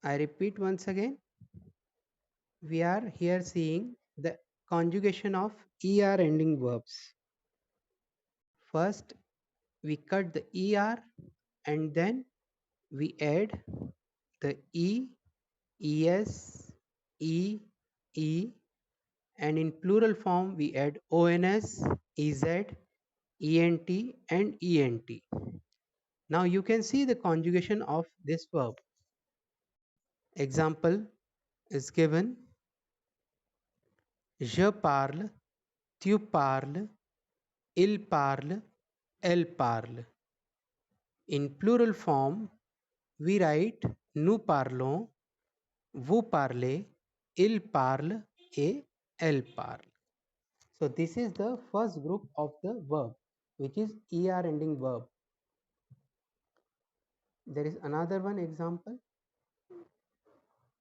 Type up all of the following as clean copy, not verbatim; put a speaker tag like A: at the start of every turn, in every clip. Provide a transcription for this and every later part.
A: I repeat once again, we are here seeing the conjugation of ER ending verbs. First, we cut the ER and then we add the ES, E, and in plural form we add ONS, EZ, ENT and ENT. Now you can see the conjugation of this verb. Example is given: je parle, tu parles, il parle, elle parle. In plural form, we write nous parlons, vous parlez, il parle et elle parle. So this is the first group of the verb, which is ER ending verb. There is another one example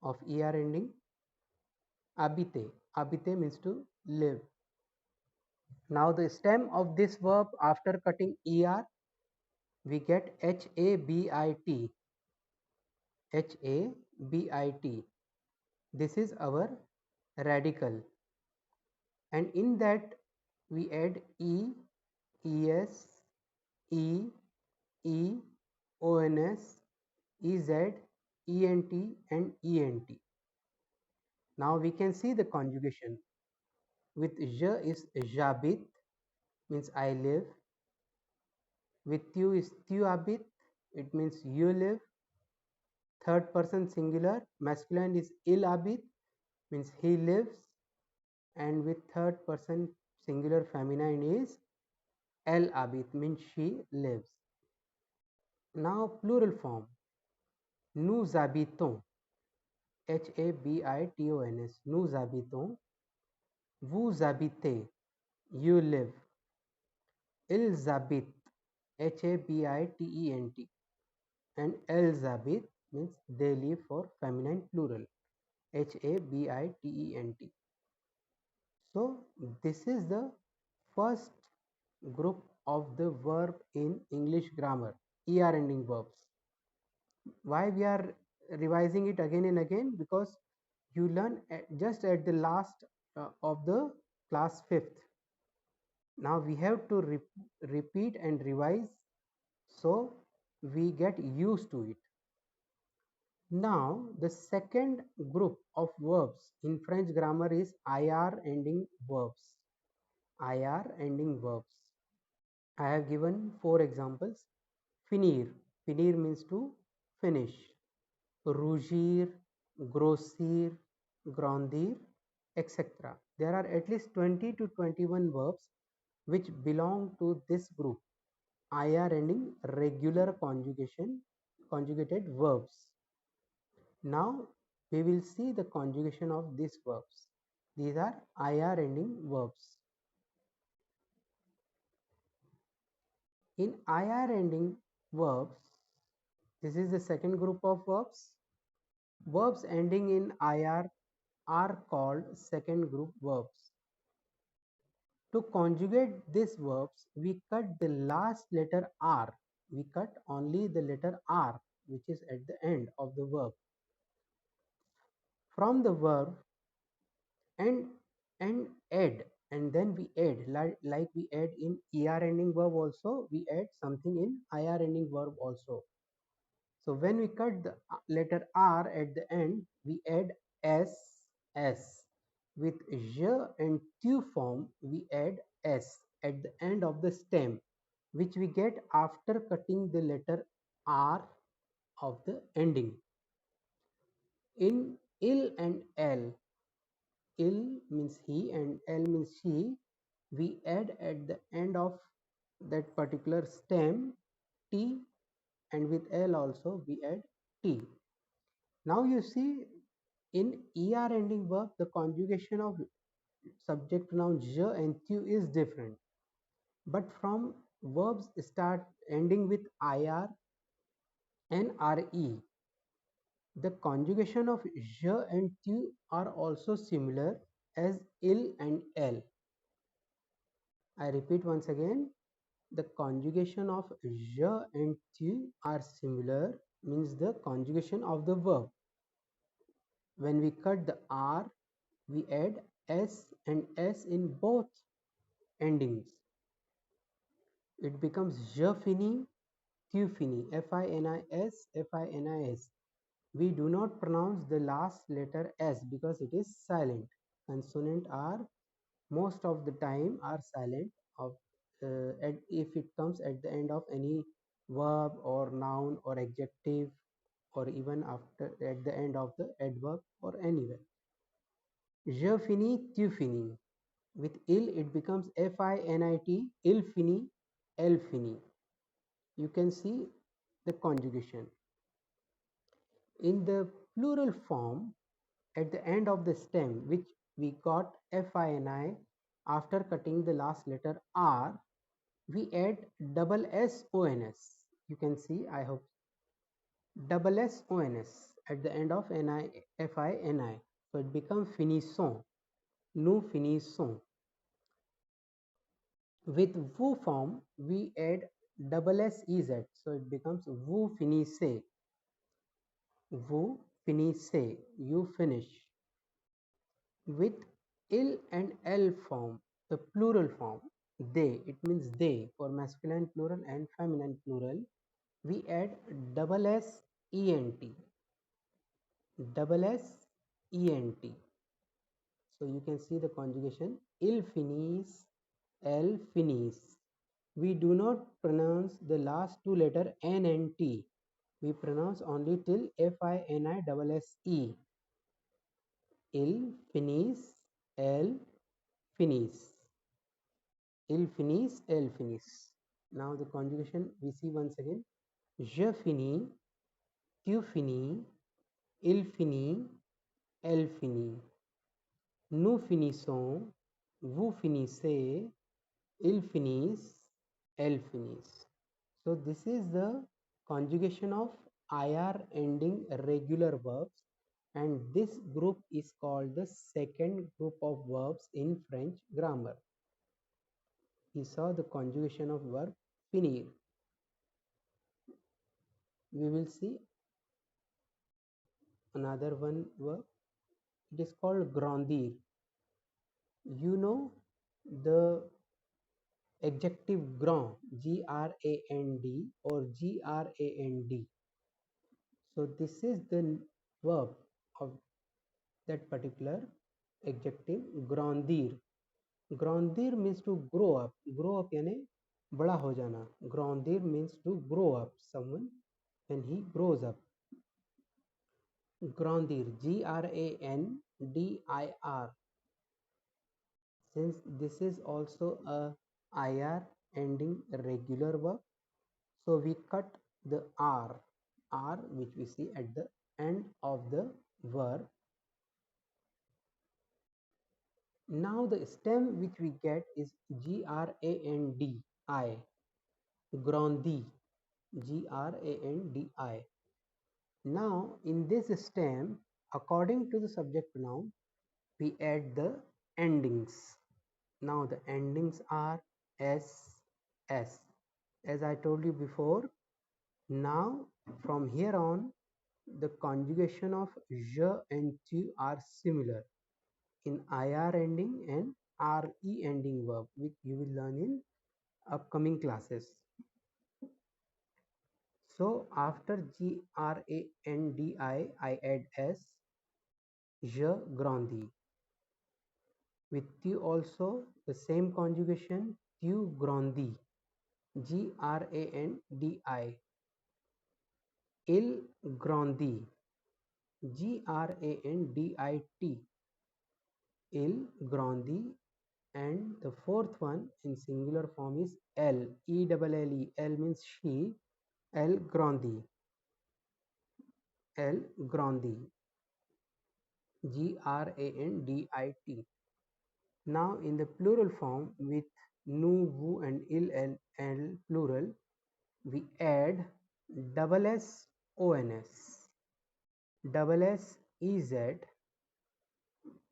A: of ER ending: habiter. Habiter means to live. Now the stem of this verb, after cutting ER, we get HABIT. HABIT. This is our radical, and in that we add ES, ONS, EZ, ENT and ENT. Now we can see the conjugation. With je is j'habite, means I live. With tu is tu habite, it means you live. Third person singular masculine is il habite, means he lives. And with third person singular feminine is elle habite, means she lives. Now plural form: nous habitons, HABITONS, nous habitons. Vous habitez, you live. Ils habitent, HABITENT, and elles habitent means they live for feminine plural, HABITENT. So this is the first group of the verb in English grammar, ER ending verbs. Why we are revising it again and again? Because you learn just at the last of the class 5th. Now we have to repeat and revise so we get used to it. Now the second group of verbs in French grammar is IR ending verbs. IR ending verbs. I have given 4 examples. Finir. Finir means to finish. Rougir, grossir, grandir, etc. There are at least 20 to 21 verbs which belong to this group, IR ending regular conjugated verbs. Now we will see the conjugation of these verbs. These are IR ending verbs. In IR ending verbs, this is the second group of verbs. Verbs ending in IR are called second group verbs. To conjugate these verbs, we cut the last letter R. We cut only the letter R, which is at the end of the verb, from the verb, and add, and then we add, like we add in ER ending verb also, we add something in IR ending verb also. So when we cut the letter R at the end, we add S. With je and tu form, we add S at the end of the stem, which we get after cutting the letter R of the ending. In il and L, il means he and L means she, we add at the end of that particular stem T, and with L also we add T. Now you see, in ER ending verb, the conjugation of subject noun je and tu is different. But from verbs start ending with IR and RE, the conjugation of je and tu are also similar as il and L. I repeat once again, the conjugation of je and tu are similar, means the conjugation of the verb When we cut the R, we add S and S in both endings. It becomes je fini, tu fini, Finis, Finis. We do not pronounce the last letter S because it is silent. Consonant are most of the time are silent of if it comes at the end of any verb or noun or adjective, or even after at the end of the adverb or anywhere. Je fini, tu fini. With il, it becomes finit, il fini, el fini. You can see the conjugation. In the plural form, at the end of the stem, which we got fini, after cutting the last letter r, we add double s-ons. You can see, I hope, double s-ons at the end of fini. So it becomes finisson, nous finissons. With vous form, we add double s-ez, so it becomes vous finissez, vous finissez, you finish. With il and l form, the plural form, they, it means they for masculine plural and feminine plural, we add double s ent, double s ent. So you can see the conjugation il finis, el finis. We do not pronounce the last two letter n and t. We pronounce only till fini sse. Il finis, el finis. Il finis, el finis. Now the conjugation we see once again. Je finis, tu finis, il finit, elle finit. Nous finissons, vous finissez, ils finissent, elles finissent. So this is the conjugation of IR ending regular verbs, and this group is called the second group of verbs in French grammar. We saw the conjugation of verb finir. We will see another one verb. It is called grandir. You know the adjective grand, G-R-A-N-D or G-R-A-N-D. So this is the verb of that particular adjective, grandir. Grandir means to grow up. Grow up यानी बड़ा हो जाना. Grandir means to grow up. Someone when he grows up. Grandir, G-R-A-N-D-I-R. Since this is also a IR ending regular verb, so we cut the R which we see at the end of the verb. Now the stem which we get is G-R-A-N-D-I, grandi, G-R-A-N-D-I. Now in this stem, according to the subject pronoun, we add the endings. Now the endings are S, S. As I told you before, now from here on, the conjugation of je and tu are similar in IR ending and RE ending verb, which you will learn in upcoming classes. So after GRANDI, I add S, je grandi. With tu also the same conjugation, tu grandi, GRANDI. Il grandi, GRANDIT. Il grandi. And the fourth one in singular form is L, E-double-L-E. L means she, L grandi, L grandi, G-R-A-N-D-I-T. Now in the plural form with nous, vous and il and plural, we add double S O-N-S, double S E-Z,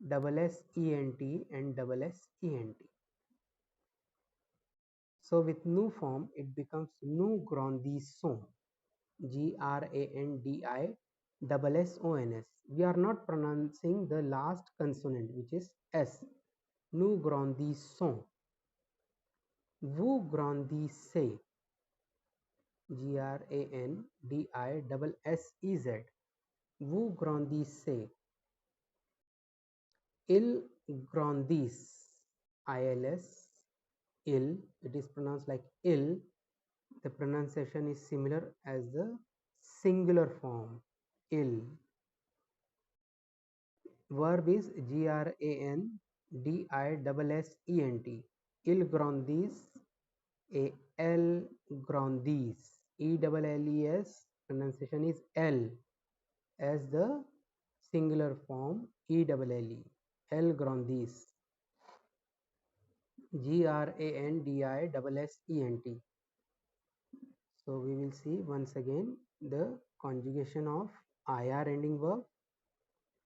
A: double S E-N-T and double S E-N-T. So with nous form, it becomes nous grandissons, G-R-A-N-D-I-S-S-O-N. double S-O-N-S. We are not pronouncing the last consonant, which is S. Nous grandissons. Vous grandissez. Grandissez. Vous grandissez. Ils grandissent. ILS. Il. It is pronounced like il. The pronunciation is similar as the singular form. Il. Verb is grandissent. Il grandis. El grandis. ELLES. Pronunciation is L as the singular form ELLE. El grandis. GRANDISSENT. So we will see once again the conjugation of IR ending verb.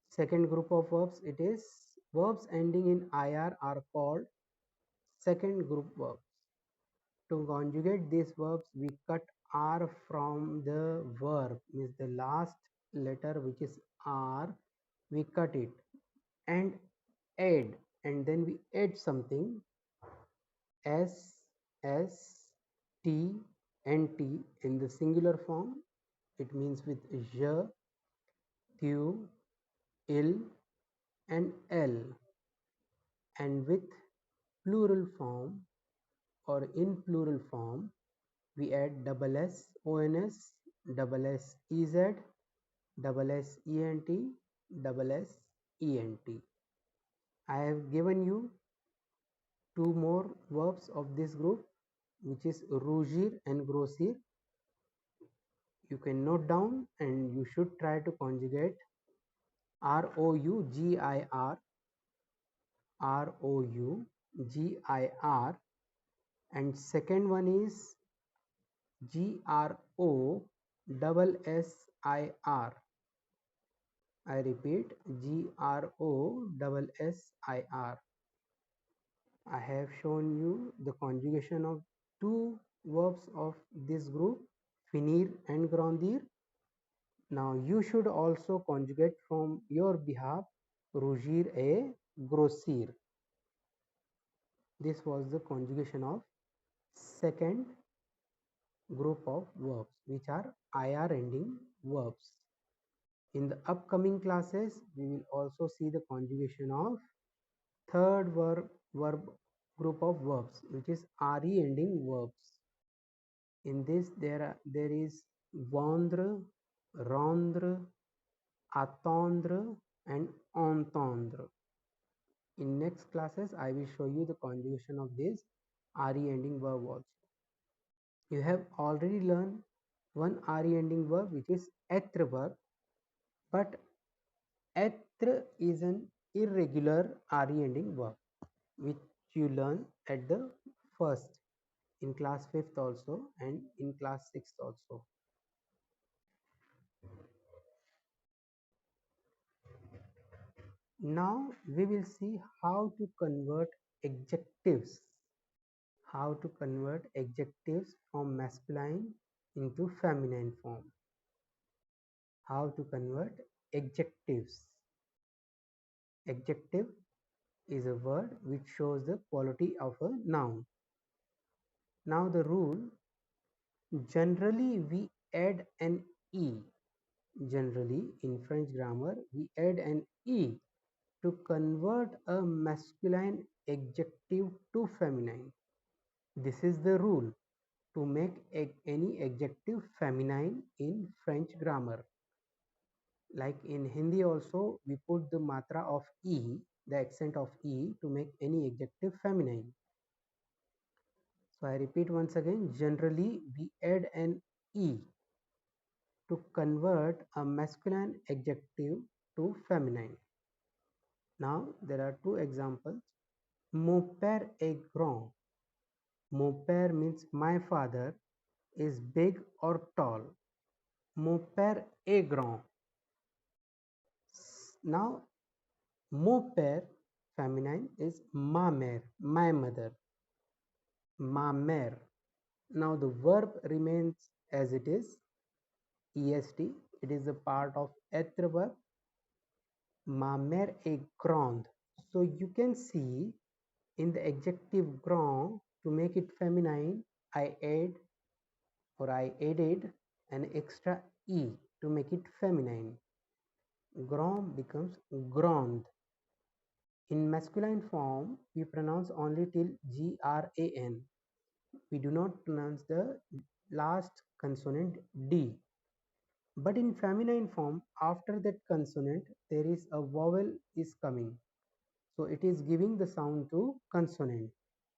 A: Second group of verbs, it is verbs ending in IR are called second group verbs. To conjugate these verbs, we cut R from the verb, means the last letter which is R, we cut it and add, and then we add something S, S, T, and T in the singular form. It means with je, tu, il, and l, and with plural form or in plural form we add double S ONS, double S EZ, double S ENT, double S ENT. I have given you two more verbs of this group, which is rougir and grossir. You can note down and you should try to conjugate ROUGIR, ROUGIR, and second one is GROSSIR. I repeat, GROSSIR. I have shown you the conjugation of two verbs of this group, finir and grandir. Now you should also conjugate from your behalf rougir a grossir. This was the conjugation of second group of verbs, which are IR ending verbs. In the upcoming classes, we will also see the conjugation of third verb group of verbs, which is RE ending verbs. In this, there is vendre, rendre, attendre, and entendre. In next classes, I will show you the conjugation of this RE ending verb also. You have already learned one RE ending verb, which is être verb, but être is an irregular RE ending verb, which you learn at the first, in class 5th also and in class 6th also. Now we will see how to convert adjectives, from masculine into feminine form. How to convert adjectives. Adjective is a word which shows the quality of a noun. Now the rule, generally we add an E. Generally in French grammar we add an E to convert a masculine adjective to feminine. This is the rule to make any adjective feminine in French grammar. Like in Hindi also, we put the matra of E, the accent of E, to make any adjective feminine. So I repeat once again, generally we add an E to convert a masculine adjective to feminine. Now there are two examples. Mon père est grand. Mon père means my father is big or tall. Mon père est grand. Now mon père feminine is ma mère, my mother. Ma mère. Now the verb remains as it is, est. It is a part of être verb. Ma mère est grande. So you can see in the adjective grand, to make it feminine, I added an extra e to make it feminine. Grand becomes grande. In masculine form, we pronounce only till gran. We do not pronounce the last consonant d. But in feminine form, after that consonant, there is a vowel is coming. So it is giving the sound to consonant.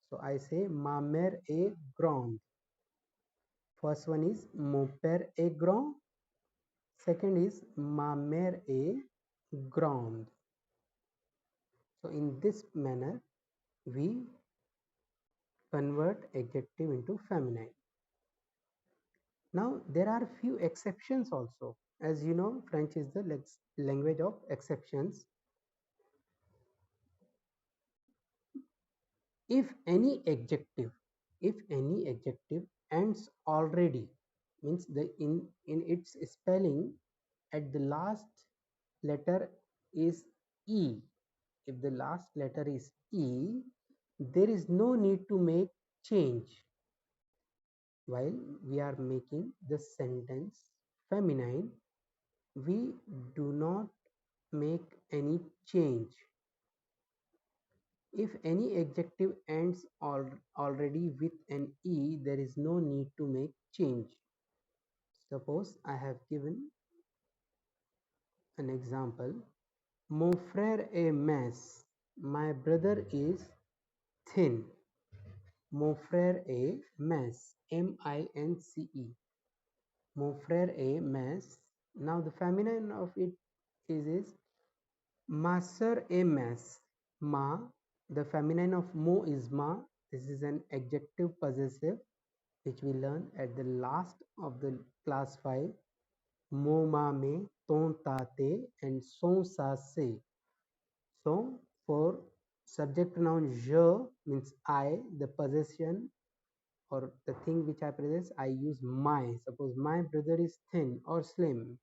A: So I say ma mère est grande. First one is mon père est grand. Second is ma mère est grande. So in this manner, we convert adjective into feminine. Now there are few exceptions also. As you know, French is the language of exceptions. If any adjective ends already, means the in its spelling at the last letter is e. If the last letter is e, there is no need to make change. While we are making the sentence feminine, we do not make any change. If any adjective ends already with an e, there is no need to make change. Suppose I have given an example. Mon frère est mince. My brother is thin. Mon frère est mince. M-I-N-C-E. Mon frère est mince. Now the feminine of it is ma sœur est mince. Ma, the feminine of mo is ma. This is an adjective possessive which we learn at the last of the class 5. Mon ma me, ton ta te, and son sa se. So for subject pronoun je means I, the possession or the thing which I possess, I use my. Suppose my brother is thin or slim.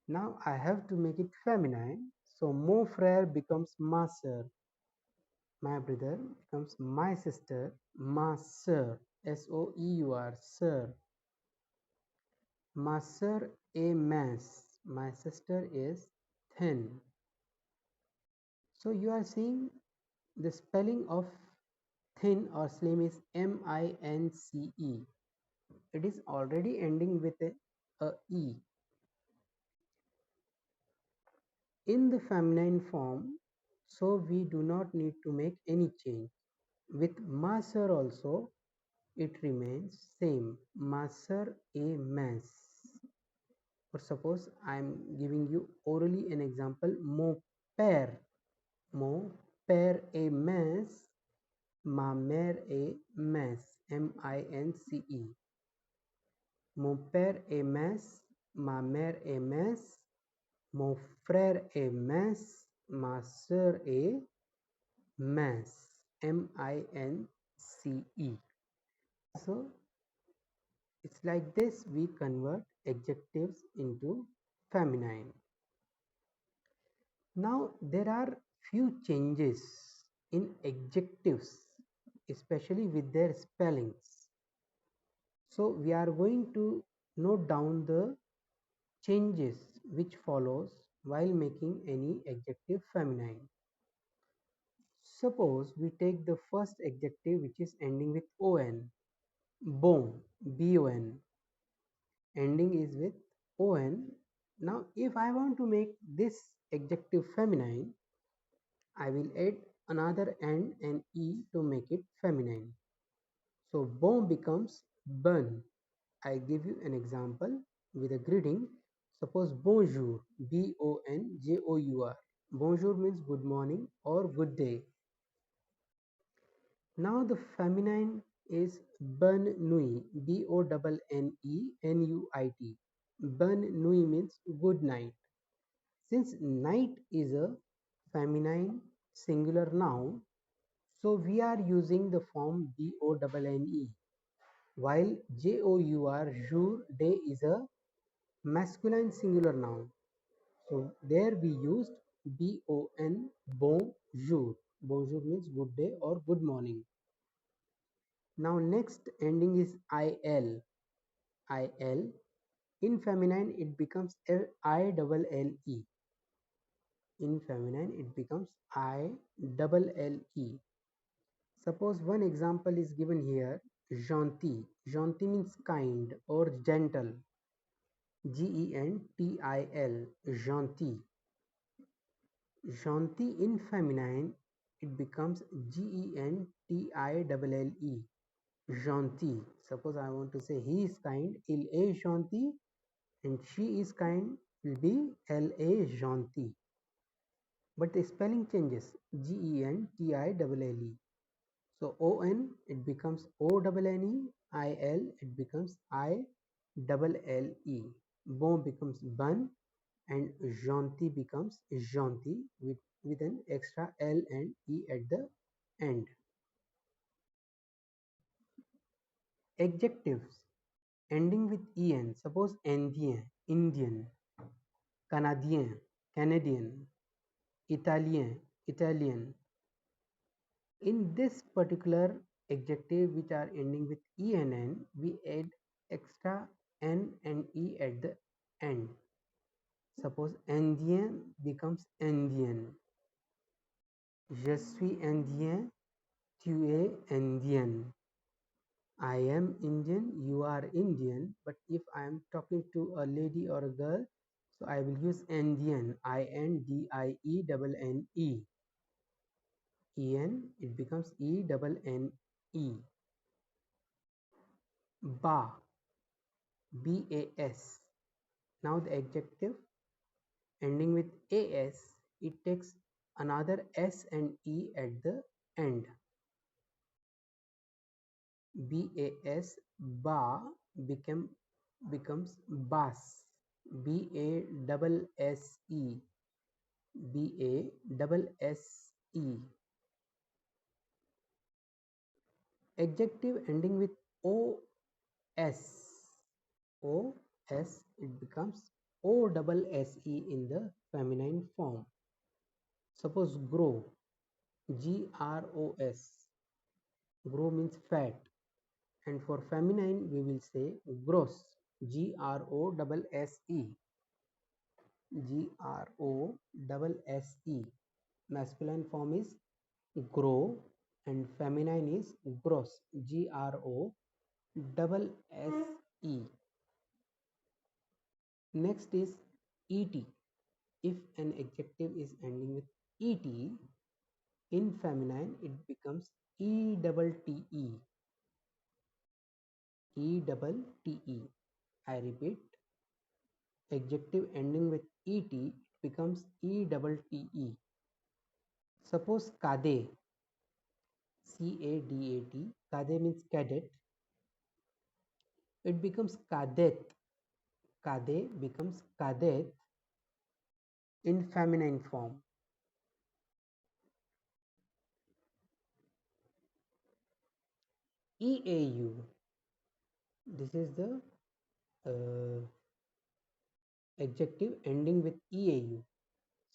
A: Now I have to make it feminine. So mon frère becomes ma sœur. My brother becomes my sister, ma sœur. S-O-E-U-R, sœur. Ma sœur est mince. My sister is thin. So you are seeing the spelling of thin or slim is M-I-N-C-E. It is already ending with a E. In the feminine form, so we do not need to make any change. With ma sœur also, it remains same. Ma sœur est mince. Or suppose I am giving you orally an example. Mon père est mince. Ma mère est mince. M-I-N-C-E. Mon père est mince. Ma mère est mince. Mon frère est mince. Ma sœur est mince. M-I-N-C-E. So it's like this we convert adjectives into feminine. Now there are few changes in adjectives, especially with their spellings. So we are going to note down the changes which follows while making any adjective feminine. Suppose we take the first adjective which is ending with on. Bon, B-O-N. Ending is with on. Now if I want to make this adjective feminine, I will add another N and E to make it feminine. So bon becomes bun. I give you an example with a greeting. Suppose bonjour, B-O-N-J-O-U-R. Bonjour means good morning or good day. Now the feminine is bonne nuit, B-O-N-N-E-N-U-I-T. Bonne nuit means good night. Since night is a feminine singular noun, so we are using the form B-O-N-N-E, while J-O-U-R, jour, day is a Masculine singular noun. So there we used bon, bonjour. Bonjour means good day or good morning. Now next ending is il. Il. In feminine it becomes I double L E. In feminine it becomes I double L E. Suppose one example is given here, gentil. Gentil means kind or gentle. Gentil, gentil. Gentil in feminine, it becomes Gentille. Gentil. Suppose I want to say he is kind, il est gentil, and she is kind, will be elle est gentille. But the spelling changes, Gentille. So on it becomes ONNE, il it becomes ILLE. Bon becomes bun, and gentil becomes gentil with an extra L and E at the end. Adjectives ending with en. Suppose indien, Indian, Canadien, Canadian, Italien, Italian. In this particular adjective which are ending with ENN, we add extra N and E at the end. Suppose Indien becomes Indian. Je suis Indien, tu es Indian. I am Indian, you are Indian. But if I am talking to a lady or a girl, so I will use Indian, INDIE double NE. En, it becomes E double NE. Ba, BAS. Now the adjective ending with AS, it takes another S and E at the end. BAS, ba, becomes bas. BASSE, BASSE. Adjective ending with OS, OS, it becomes OSSE in the feminine form. Suppose grow, GROS. Grow means fat. And for feminine, we will say gross, GROSSE. GROSSE. Masculine form is grow and feminine is gross, GROSSE. Next is ET. If an adjective is ending with ET, in feminine it becomes ETTE. ETTE. I repeat, adjective ending with ET, it becomes ETTE. Suppose kade, CADAT, kade means cadet, it becomes kadet. Kade becomes kadet in feminine form. EAU, this is the adjective ending with EAU.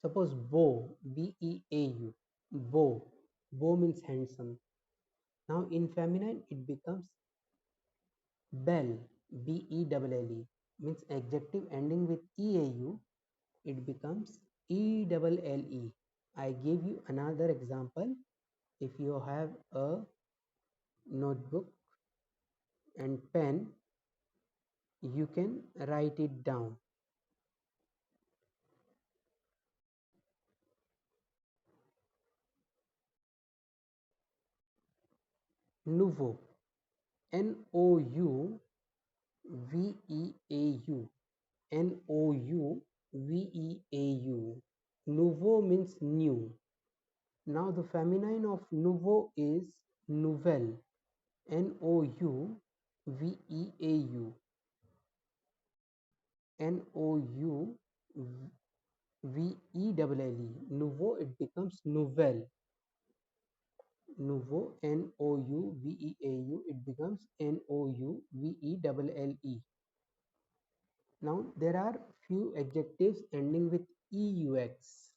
A: Suppose beau, BEAU, beau. Beau means handsome. Now in feminine it becomes belle, BELLE, means adjective ending with EAU, it becomes ELLE. I give you another example. If you have a notebook and pen, you can write it down. Nouveau, NOUVEAU, NOUVEAU. Nouveau means new. Now the feminine of nouveau is nouvelle, NOUVEAU, NOUVELLE. Nouveau, it becomes nouvelle. Nouveau, NOUVEAU, it becomes NOUVELLE. Now there are few adjectives ending with EUX.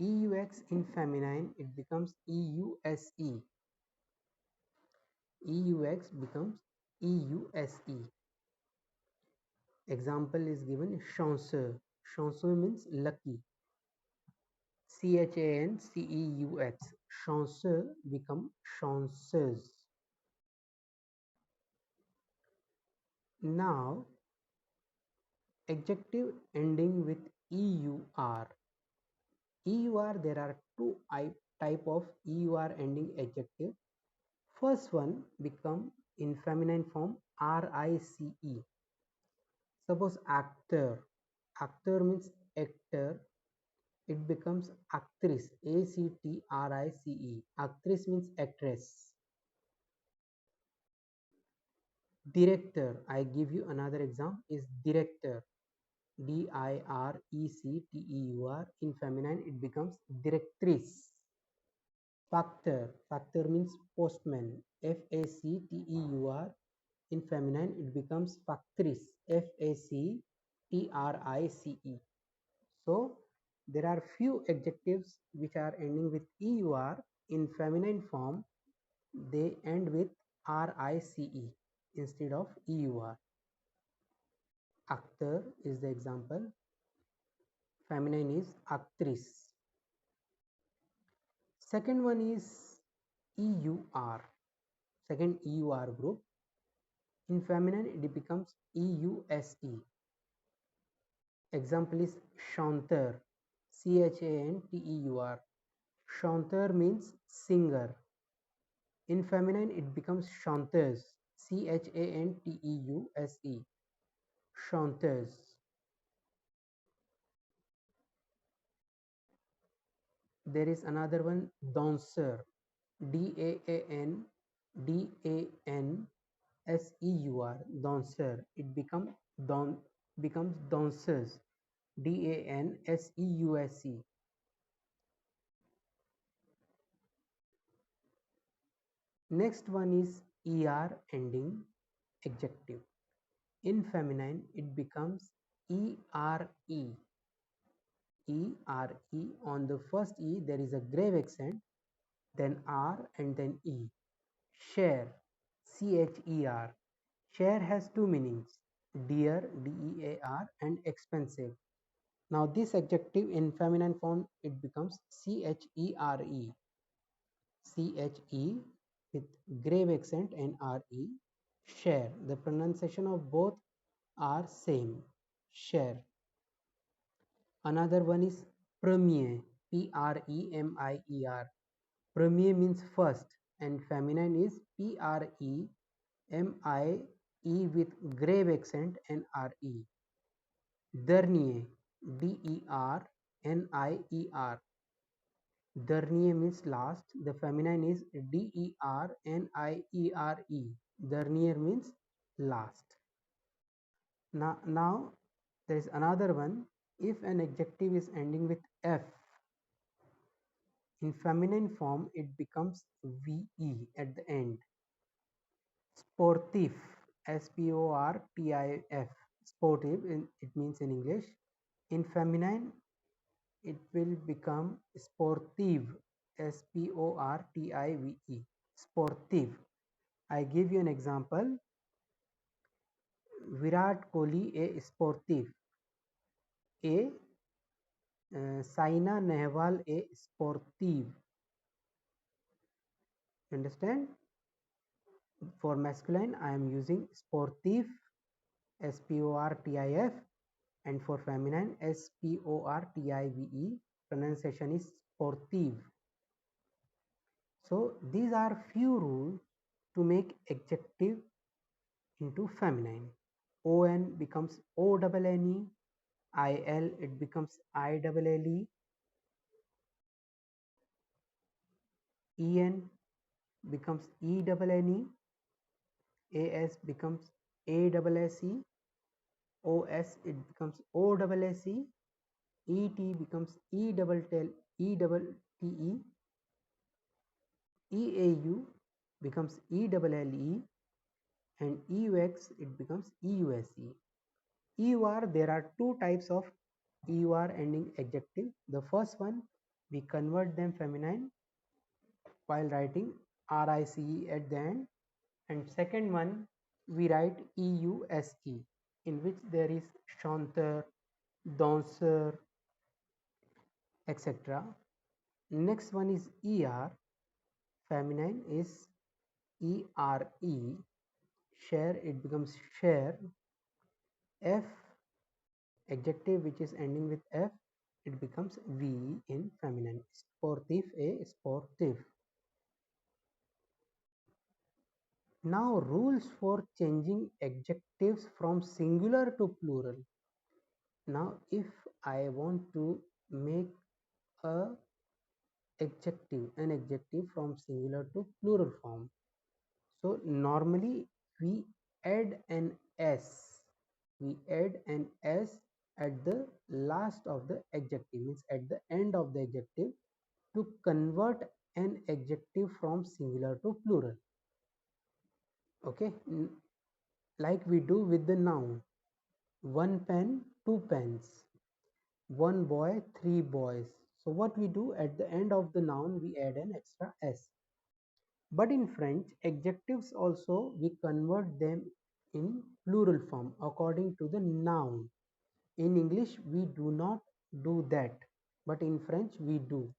A: EUX in feminine it becomes EUSE. EUX becomes EUSE. Example is given chanceux. Chanceux means lucky. CHANCEUX. Chanceux become chanceuse. Now adjective ending with EUR. EUR, there are two type of EUR ending adjective. First one become in feminine form RICE. Suppose actor. Actor means actor. It becomes actrice. ACTRICE. Actress means actress. Director. I give you another example is director. DIRECTEUR. In feminine it becomes directrice. Factor. Factor means postman. FACTEUR. In feminine it becomes factrice. FACTRICE. So there are few adjectives which are ending with EUR. In feminine form they end with RICE instead of EUR. Actor is the example. Feminine is actrice. Second one is EUR. Second EUR group. In feminine it becomes EUSE. Example is chanteur. CHANTEUR. Chanteur means singer. In feminine it becomes chanteuse. CHANTEUSE. Chanteuse. There is another one danseur. DANSEUR. Danseur. It becomes danseuse. DANSEUSE. Next one is ER ending adjective. In feminine it becomes ERE. ERE. On the first E there is a grave accent, then R and then E. Share. CHER. Share has two meanings, dear, DEAR, and expensive. Now this adjective in feminine form it becomes CHERE. CHE with grave accent and RE. Share. The pronunciation of both are same. Share. Another one is premier. PREMIER. Premier means first and feminine is PREMIE with grave accent and RE. Dernier. DERNIER. Dernier means last. The feminine is DERNIERE. Dernier means last. Now there is another one. If an adjective is ending with F, in feminine form it becomes VE at the end. Sportif. SPORTIF. Sportive, it means in English. In feminine it will become sportive. SPORTIVE. Sportive. I give you an example. Virat Kohli a sportif. Saina Nehwal a sportive. Understand? For masculine I am using sportif, SPORTIF, and for feminine SPORTIVE. Pronunciation is sportive. So these are few rules to make adjective into feminine. ON becomes ONNE. IL it becomes ILLE. EN becomes ENNE. AS becomes ASSE. OS it becomes OSSE. ET becomes ETTE. EAU becomes ELLE, and EUX it becomes EUSE. EUR, there are two types of EUR ending adjective. The first one, we convert them feminine while writing RICE at the end, and second one, we write EUSE, in which there is chanteur, danseur, etc. Next one is ER, feminine is ERE, share, it becomes share. F, adjective which is ending with F, it becomes V in feminine. Sportif, a sportive. Now rules for changing adjectives from singular to plural. Now if I want to make a an adjective from singular to plural form, so normally we add an S. We add an S at the last of the adjective, means at the end of the adjective, to convert an adjective from singular to plural. Okay, like we do with the noun. One pen, two pens. One boy, three boys. So what we do at the end of the noun, we add an extra S. But in French, adjectives also we convert them in plural form according to the noun. In English, we do not do that, but in French, we do.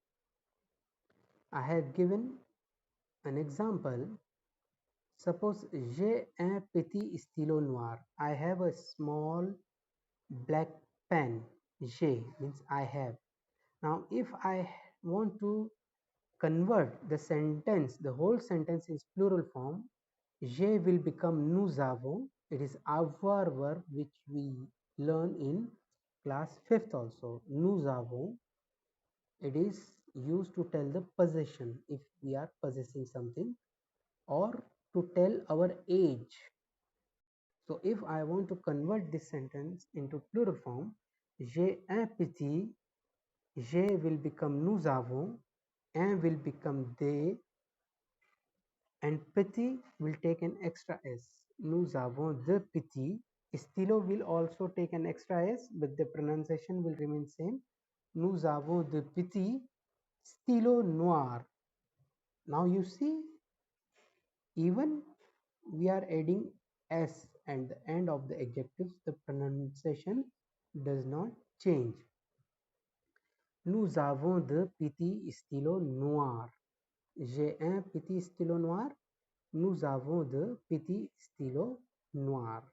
A: I have given an example. Suppose j'ai un petit stylo noir. I have a small black pen. J'ai means I have. Now, if I want to convert the sentence, the whole sentence is plural form, j'ai will become nous avons. It is avoir verb which we learn in class 5th also. Nous avons. It is used to tell the possession if we are possessing something, or to tell our age. So if I want to convert this sentence into plural form, j'ai un petit, j'ai will become nous avons, un will become they, and petit will take an extra s. Nous avons de petit. Stylo will also take an extra s, but the pronunciation will remain same. Nous avons de petit stylo noir. Now you see, even we are adding s at the end of the adjectives, the pronunciation does not change. Nous avons de petits stylos noirs. J'ai un petit stylo noir. Nous avons de petits stylos noirs.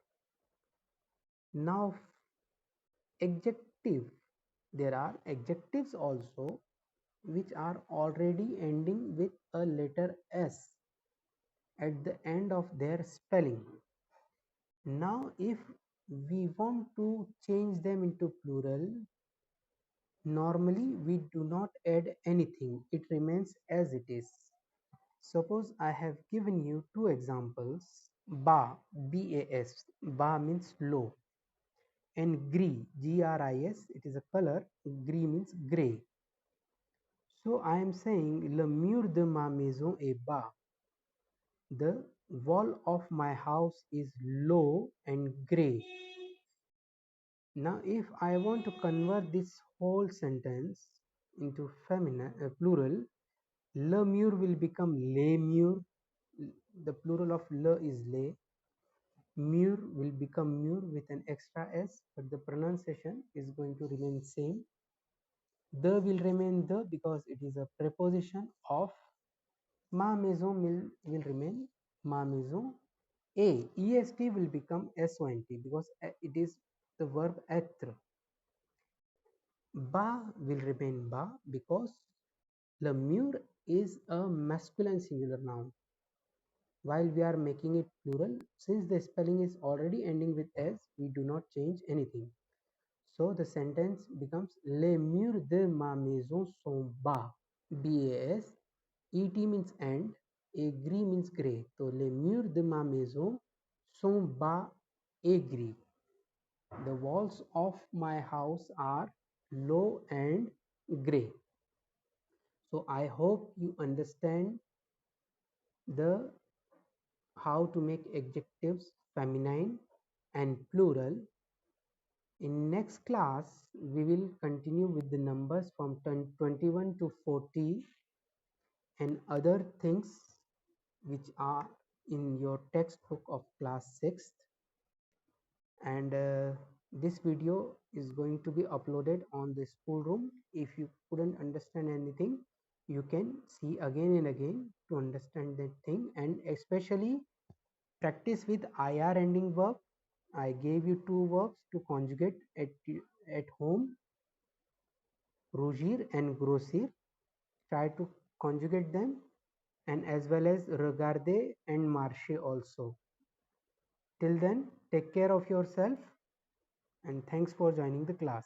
A: Now, adjective. There are adjectives also which are already ending with a letter S at the end of their spelling. Now, if we want to change them into plural, normally we do not add anything, it remains as it is. Suppose I have given you two examples. Ba, B-A-S, ba means low, and gris, G-R-I-S, it is a color, gris means grey. So I am saying le mur de ma maison est bas. The wall of my house is low and grey. Now if I want to convert this whole sentence into feminine plural, le mur will become les murs. The plural of le is les. Mur will become mur with an extra s, but the pronunciation is going to remain same. The will remain the because it is a preposition of. Ma maison will remain ma maison. Est will become sont because it is the verb être. Ba will remain ba because le mur is a masculine singular noun. While we are making it plural, since the spelling is already ending with s, we do not change anything. So the sentence becomes les murs de ma maison sont bas. BAS. ET means and. Et gris means grey. So les murs de ma maison sont bas et gris. The walls of my house are low and grey. So I hope you understand the how to make adjectives feminine and plural. In next class, we will continue with the numbers from 21 to 40 and other things which are in your textbook of class 6th. And this video is going to be uploaded on the Schoolroom. If you couldn't understand anything, you can see again and again to understand that thing, and especially practice with IR ending verb. I gave you two verbs to conjugate at home, rougir and grossir. Try to conjugate them, and as well as regarder and marcher also. Till then, take care of yourself, and thanks for joining the class.